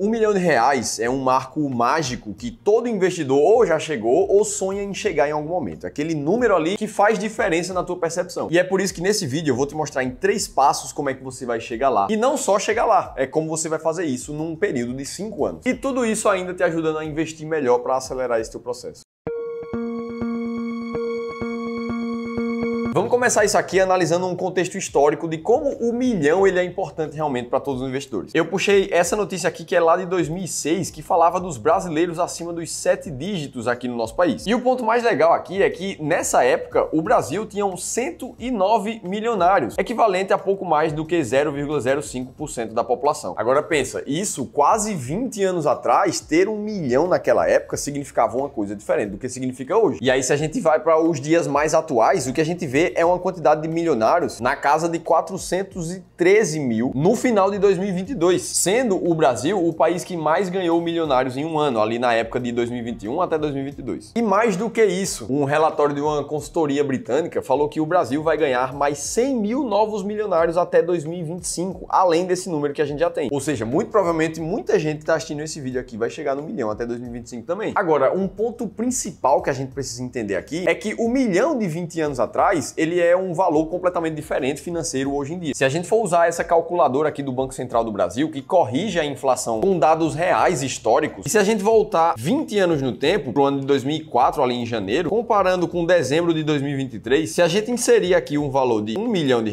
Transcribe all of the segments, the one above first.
R$ 1 milhão é um marco mágico que todo investidor ou já chegou ou sonha em chegar em algum momento. Aquele número ali que faz diferença na tua percepção. E é por isso que nesse vídeo eu vou te mostrar em 3 passos como é que você vai chegar lá. E não só chegar lá, é como você vai fazer isso num período de 5 anos. E tudo isso ainda te ajudando a investir melhor para acelerar esse teu processo. Vamos começar isso aqui analisando um contexto histórico de como o milhão ele é importante realmente para todos os investidores. Eu puxei essa notícia aqui que é lá de 2006, que falava dos brasileiros acima dos 7 dígitos aqui no nosso país. E o ponto mais legal aqui é que nessa época o Brasil tinha 109 milionários, equivalente a pouco mais do que 0,05% da população. Agora pensa, isso quase 20 anos atrás, ter 1 milhão naquela época significava uma coisa diferente do que significa hoje. E aí se a gente vai para os dias mais atuais, o que a gente vê é uma quantidade de milionários na casa de 413 mil no final de 2022, sendo o Brasil o país que mais ganhou milionários em um ano, ali na época de 2021 até 2022. E mais do que isso, um relatório de uma consultoria britânica falou que o Brasil vai ganhar mais 100 mil novos milionários até 2025, além desse número que a gente já tem. Ou seja, muito provavelmente muita gente que está assistindo esse vídeo aqui vai chegar no milhão até 2025 também. Agora, um ponto principal que a gente precisa entender aqui é que o milhão de 20 anos atrás ele é um valor completamente diferente financeiro hoje em dia. Se a gente for usar essa calculadora aqui do Banco Central do Brasil, que corrige a inflação com dados reais históricos, e se a gente voltar 20 anos no tempo, pro ano de 2004, ali em janeiro, comparando com dezembro de 2023, se a gente inserir aqui um valor de R$ 1 milhão,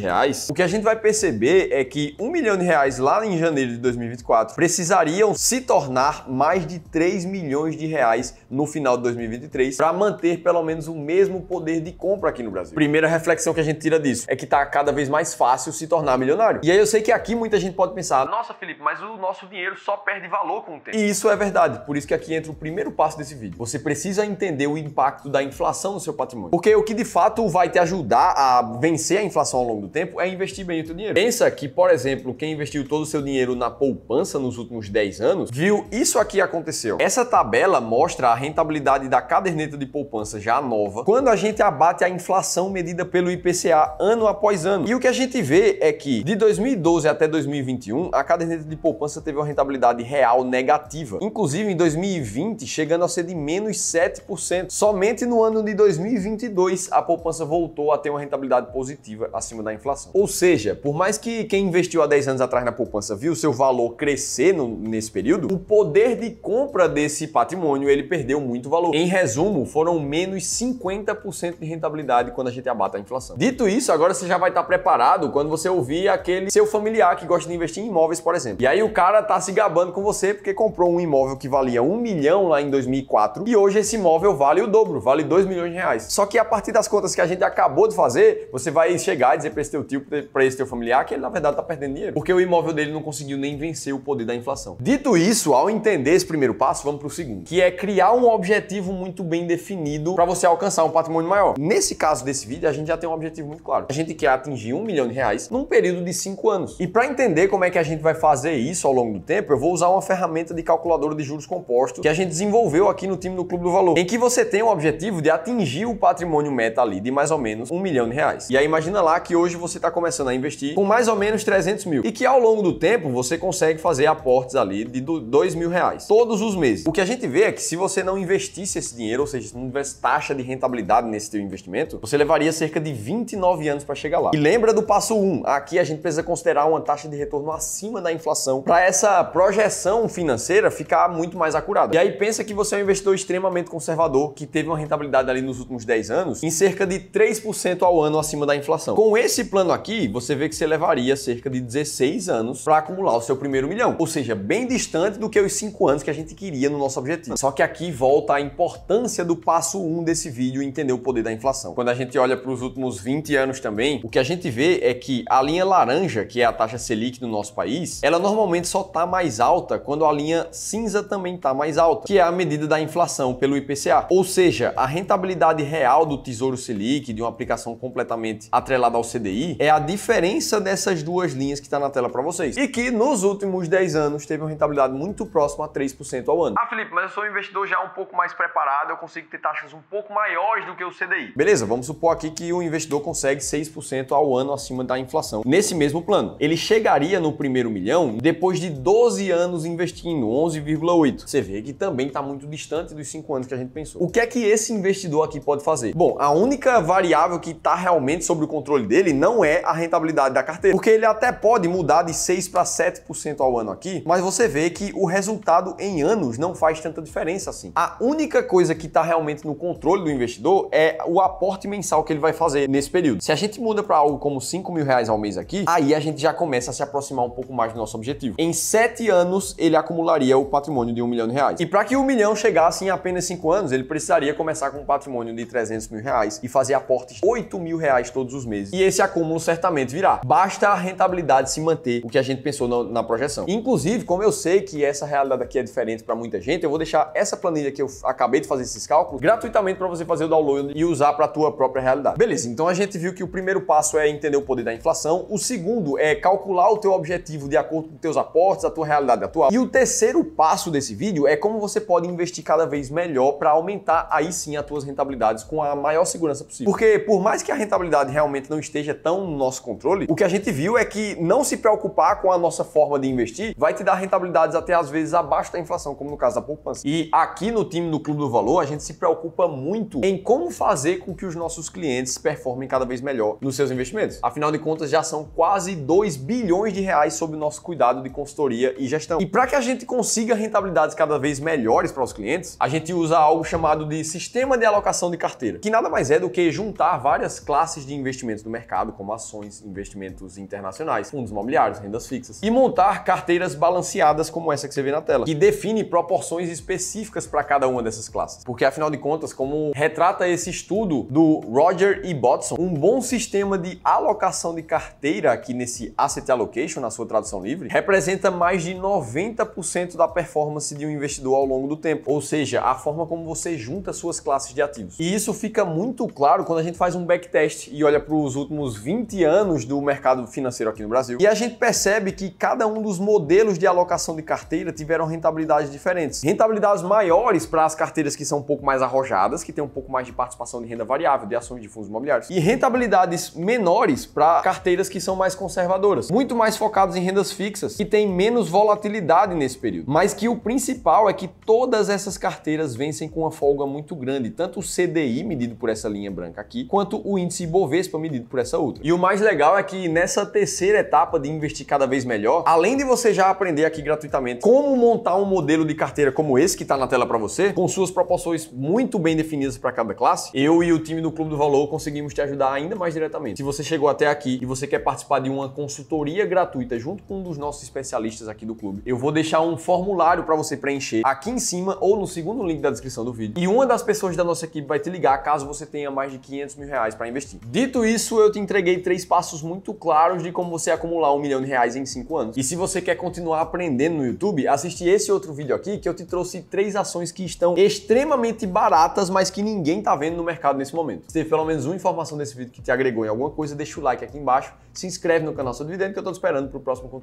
o que a gente vai perceber é que R$ 1 milhão lá em janeiro de 2024 precisariam se tornar mais de 3 milhões de reais no final de 2023 para manter pelo menos o mesmo poder de compra aqui no Brasil. Primeira reflexão que a gente tira disso é que tá cada vez mais fácil se tornar milionário. E aí eu sei que aqui muita gente pode pensar, nossa Felipe, mas o nosso dinheiro só perde valor com o tempo. E isso é verdade, por isso que aqui entra o primeiro passo desse vídeo. Você precisa entender o impacto da inflação no seu patrimônio. Porque o que de fato vai te ajudar a vencer a inflação ao longo do tempo é investir bem o teu dinheiro. Pensa que, por exemplo, quem investiu todo o seu dinheiro na poupança nos últimos 10 anos, viu isso aqui aconteceu. Essa tabela mostra a rentabilidade da caderneta de poupança já nova, quando a gente abate a inflação medida pelo IPCA ano após ano. E o que a gente vê é que de 2012 até 2021, a caderneta de poupança teve uma rentabilidade real negativa. Inclusive em 2020, chegando a ser de menos 7%. Somente no ano de 2022, a poupança voltou a ter uma rentabilidade positiva acima da inflação. Ou seja, por mais que quem investiu há 10 anos atrás na poupança viu seu valor crescer nesse período, o poder de compra desse patrimônio, ele perdeu muito valor. Em resumo, foram menos 50% de rentabilidade quando a gente abate a inflação. Dito isso, agora você já vai estar preparado quando você ouvir aquele seu familiar que gosta de investir em imóveis, por exemplo. E aí o cara tá se gabando com você porque comprou um imóvel que valia 1 milhão lá em 2004 e hoje esse imóvel vale o dobro, vale 2 milhões de reais. Só que a partir das contas que a gente acabou de fazer, você vai chegar e dizer para esse teu tio, para esse teu familiar que ele na verdade tá perdendo dinheiro, porque o imóvel dele não conseguiu nem vencer o poder da inflação. Dito isso, ao entender esse primeiro passo, vamos pro segundo, que é criar um objetivo muito bem definido para você alcançar um patrimônio maior. Nesse caso desse vídeo, a gente já tem um objetivo muito claro. A gente quer atingir R$ 1 milhão num período de 5 anos. E para entender como é que a gente vai fazer isso ao longo do tempo, eu vou usar uma ferramenta de calculadora de juros compostos que a gente desenvolveu aqui no time do Clube do Valor, em que você tem o objetivo de atingir o patrimônio meta ali de mais ou menos R$ 1 milhão. E aí imagina lá que hoje você está começando a investir com mais ou menos 300 mil e que ao longo do tempo você consegue fazer aportes ali de R$ 2 mil todos os meses. O que a gente vê é que se você não investisse esse dinheiro, ou seja, se não tivesse taxa de rentabilidade nesse teu investimento, você levaria cerca de 29 anos para chegar lá. E lembra do passo 1, aqui a gente precisa considerar uma taxa de retorno acima da inflação para essa projeção financeira ficar muito mais acurada. E aí pensa que você é um investidor extremamente conservador que teve uma rentabilidade ali nos últimos 10 anos em cerca de 3% ao ano acima da inflação. Com esse plano aqui, você vê que você levaria cerca de 16 anos para acumular o seu primeiro milhão. Ou seja, bem distante do que os 5 anos que a gente queria no nosso objetivo. Só que aqui volta a importância do passo 1 desse vídeo, entender o poder da inflação. Quando a gente olha para os últimos 20 anos também, o que a gente vê é que a linha laranja, que é a taxa Selic no nosso país, ela normalmente só está mais alta quando a linha cinza também está mais alta, que é a medida da inflação pelo IPCA. Ou seja, a rentabilidade real do Tesouro Selic, de uma aplicação completamente atrelada ao CDI, é a diferença dessas duas linhas que está na tela para vocês. E que nos últimos 10 anos teve uma rentabilidade muito próxima a 3% ao ano. Ah, Felipe, mas eu sou um investidor já um pouco mais preparado, eu consigo ter taxas um pouco maiores do que o CDI. Beleza, vamos supor aqui que o investidor consegue 6% ao ano acima da inflação nesse mesmo plano. Ele chegaria no primeiro milhão depois de 12 anos investindo, 11,8. Você vê que também está muito distante dos 5 anos que a gente pensou. O que é que esse investidor aqui pode fazer? Bom, a única variável que está realmente sob o controle dele não é a rentabilidade da carteira, porque ele até pode mudar de 6 para 7% ao ano aqui, mas você vê que o resultado em anos não faz tanta diferença assim. A única coisa que está realmente no controle do investidor é o aporte mensal que ele vai fazer nesse período. Se a gente muda para algo como 5 mil reais ao mês aqui, aí a gente já começa a se aproximar um pouco mais do nosso objetivo. Em 7 anos, ele acumularia o patrimônio de 1 milhão de reais. E para que o milhão chegasse em apenas 5 anos, ele precisaria começar com um patrimônio de 300 mil reais e fazer aportes de 8 mil reais todos os meses. E esse acúmulo certamente virá. Basta a rentabilidade se manter, o que a gente pensou na projeção. Inclusive, como eu sei que essa realidade aqui é diferente para muita gente, eu vou deixar essa planilha que eu acabei de fazer esses cálculos gratuitamente para você fazer o download e usar para a tua própria realidade. Beleza, então a gente viu que o primeiro passo é entender o poder da inflação, o segundo é calcular o teu objetivo de acordo com os teus aportes, a tua realidade atual. E o terceiro passo desse vídeo é como você pode investir cada vez melhor para aumentar aí sim as tuas rentabilidades com a maior segurança possível. Porque por mais que a rentabilidade realmente não esteja tão no nosso controle, o que a gente viu é que não se preocupar com a nossa forma de investir vai te dar rentabilidades até às vezes abaixo da inflação, como no caso da poupança. E aqui no time do Clube do Valor, a gente se preocupa muito em como fazer com que os nossos clientes performem cada vez melhor nos seus investimentos. Afinal de contas, já são quase 2 bilhões de reais sob o nosso cuidado de consultoria e gestão. E para que a gente consiga rentabilidades cada vez melhores para os clientes, a gente usa algo chamado de sistema de alocação de carteira, que nada mais é do que juntar várias classes de investimentos do mercado, como ações, investimentos internacionais, fundos imobiliários, rendas fixas, e montar carteiras balanceadas como essa que você vê na tela, que define proporções específicas para cada uma dessas classes. Porque afinal de contas, como retrata esse estudo do Roger E. Botson, um bom sistema de alocação de carteira aqui nesse Asset Allocation, na sua tradução livre, representa mais de 90% da performance de um investidor ao longo do tempo, ou seja, a forma como você junta suas classes de ativos. E isso fica muito claro quando a gente faz um backtest e olha para os últimos 20 anos do mercado financeiro aqui no Brasil, e a gente percebe que cada um dos modelos de alocação de carteira tiveram rentabilidades diferentes. Rentabilidades maiores para as carteiras que são um pouco mais arrojadas, que tem um pouco mais de participação de renda variável, de ações de fundos imobiliários, e rentabilidades menores para carteiras que são mais conservadoras, muito mais focadas em rendas fixas, que tem menos volatilidade nesse período. Mas que o principal é que todas essas carteiras vencem com uma folga muito grande, tanto o CDI, medido por essa linha branca aqui, quanto o índice Ibovespa, medido por essa outra. E o mais legal é que nessa terceira etapa de investir cada vez melhor, além de você já aprender aqui gratuitamente como montar um modelo de carteira como esse que está na tela para você, com suas proporções muito bem definidas para cada classe, eu e o time do Clube do Valor conseguimos te ajudar ainda mais diretamente. Se você chegou até aqui e você quer participar de uma consultoria gratuita junto com um dos nossos especialistas aqui do clube, eu vou deixar um formulário para você preencher aqui em cima ou no segundo link da descrição do vídeo. E uma das pessoas da nossa equipe vai te ligar caso você tenha mais de 500 mil reais para investir. Dito isso, eu te entreguei 3 passos muito claros de como você acumular 1 milhão de reais em 5 anos. E se você quer continuar aprendendo no YouTube, assiste esse outro vídeo aqui que eu te trouxe 3 ações que estão extremamente baratas, mas que ninguém tá vendo no mercado nesse momento. Se teve pelo menos uma informação desse vídeo que te agregou em alguma coisa, deixa o like aqui embaixo, se inscreve no canal Sou Dividendo que eu tô te esperando pro próximo conteúdo.